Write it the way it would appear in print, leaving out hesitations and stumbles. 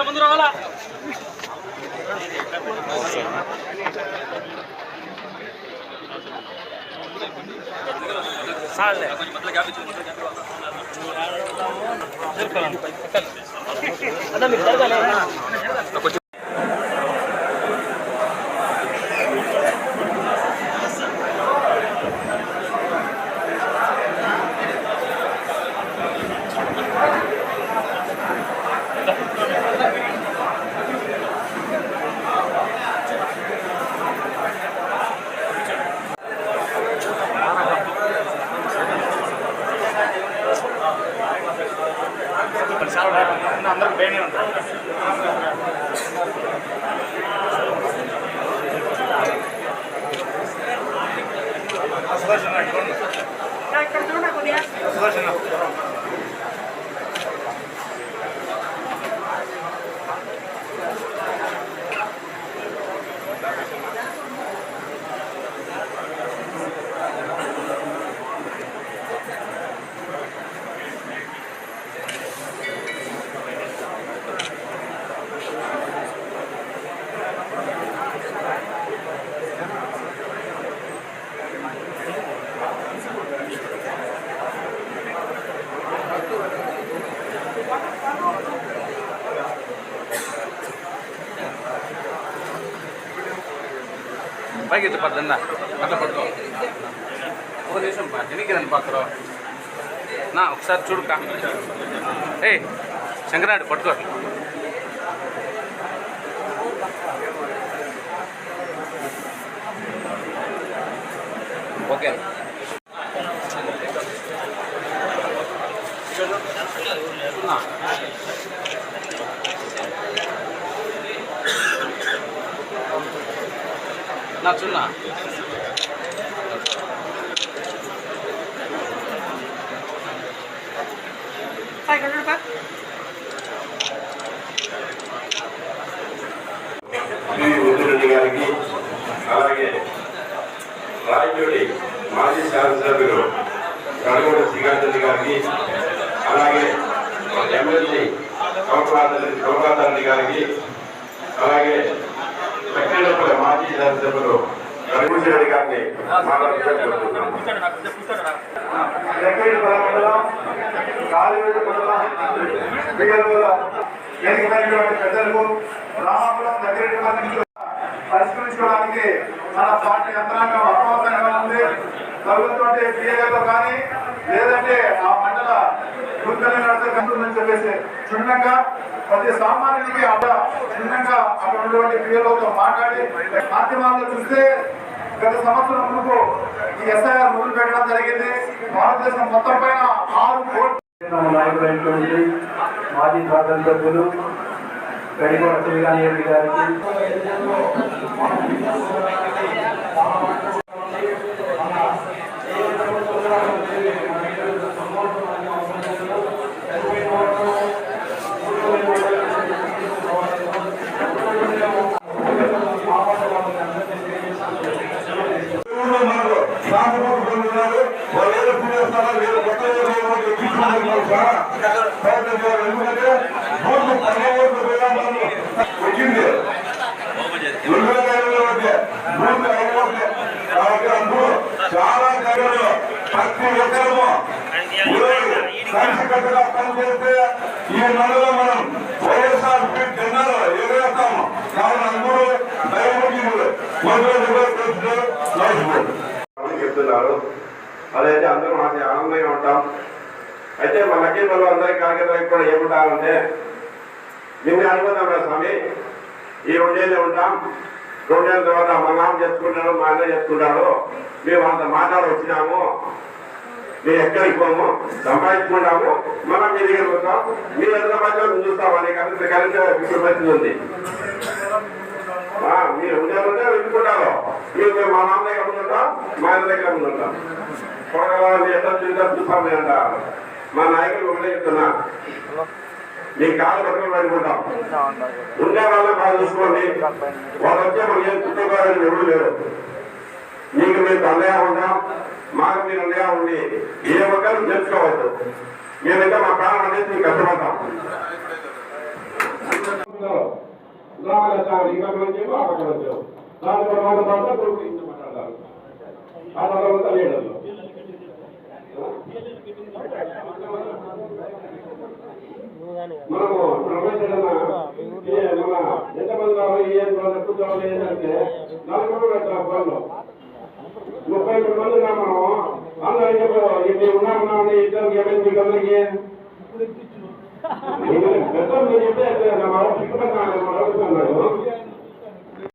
ముందు రావాలా అందరికి బయనే ఉంటారు. పైకి పద్దన్న అట్లా పట్టుకో ఒక నిమిషం దీనికి రండి పక్కన నా ఒకసారి చూడుకా ఏ శంకరాడు పట్టుకో ఓకే నా చున్నా రెడ్డి గారికి అలాగే రాయచోటి మాజీ శాసనసభ్యులు కడగూడ శ్రీకాంత్ గారికి అలాగే ఎమ్మెల్సీ శోభారెడ్డి గారికి అలాగే సెక్రటరీ మాజీ శాసనసభ్యులు రెడ్డి గారిని ప్రజలకు రామాపురం పరిష్కరించుకోవడానికి మన పార్టీ యంత్రాంగం అప్రమత్తంగా ఉంది. ప్రభుత్వం పిఏలో కానీ లేదంటే ఆ మండల గుర్తులని చెప్పేసి క్షుణ్ణంగా ప్రతి సామాన్యుడికి క్షుణ్ణంగా అక్కడ ఉన్నటువంటి పిఏలతో మాట్లాడి మాధ్యమాల్లో చూస్తే గత సంవత్సరం ముందుకు ఈ ఎస్ఐఆర్ మొదలు పెట్టడం జరిగింది. భారతదేశం మొత్తం పైన 6 కోట్ల నాయకులైనటువంటి మాజీ శాసనసభ్యులు కడిగూడ శ్రీకాంత్ గారికి చాలా ప్రతి ఒక్కరము కలిసికట్టుగా పనిచేస్తే ఈ నెలలో మనం వైఎస్ఆర్ జెండాలో ఎగరేస్తాము. కావున అందరూ దయముఖిములు చెప్తున్నారు. అదైతే అందరూ మాకు ఆనందంగా ఉంటాం. అయితే మా లక్కీపల్లి అందరి కార్యకర్తలకు కూడా ఏముంటామంటే నిన్ను అనుకుందాం రా స్వామి, ఈ 2 ఏళ్ళే ఉంటాం. 2 ఏళ్ళ తర్వాత మా నాన్న చెప్పుకుంటాడు, మా అన్న చెప్పుకుంటాడు, మేము అంత మాట్లాడి వచ్చినాము, మేము ఎక్కడికి పోము, సంపాదించుకుంటాము, మనం మీ దగ్గర పోతాం, మీరు ఎంత మంచిగా చూస్తామని కరెంట్ ఇప్పుడు పరిస్థితి ఉంది. మీరు ఉండే వెళ్ళుకుంటారు, మీరు మేము మా నాన్న దగ్గర ఉంటుంటాం, మా అన్న దగ్గర ఉంటుంటాం, ఎంత చూస్తామని అంటారు. మా నాయకులు ఒకటే చెప్తున్నా, మీ కాలు పట్టుకుని పడుకుంటాం, ఉండే వాళ్ళని బాగా చూసుకోండి. వాళ్ళు వచ్చే మనకి ఏం కుటుంబాలని ఎవరు లేరు. మీకు మీరు అండగా ఉంటాం, మాకు మీరు అండగా ఉండి ఏ ఒక్కరు తెలుసుకోవద్దు. మేమైతే మా ప్రాణం అనేది మీకు కష్టపడతాం. మనము ప్రొఫెసర్ మన ఎంతమంది కూర్చోవాలి ఏంటంటే 4 పనులు 33 మంది ఉన్నాం. మనం అందరూ మేము ఉన్నామని ఇద్దరు ఏమైంది మీకు అందరికీ పెద్ద మీరు చెప్తే అడుగుతున్నాడు.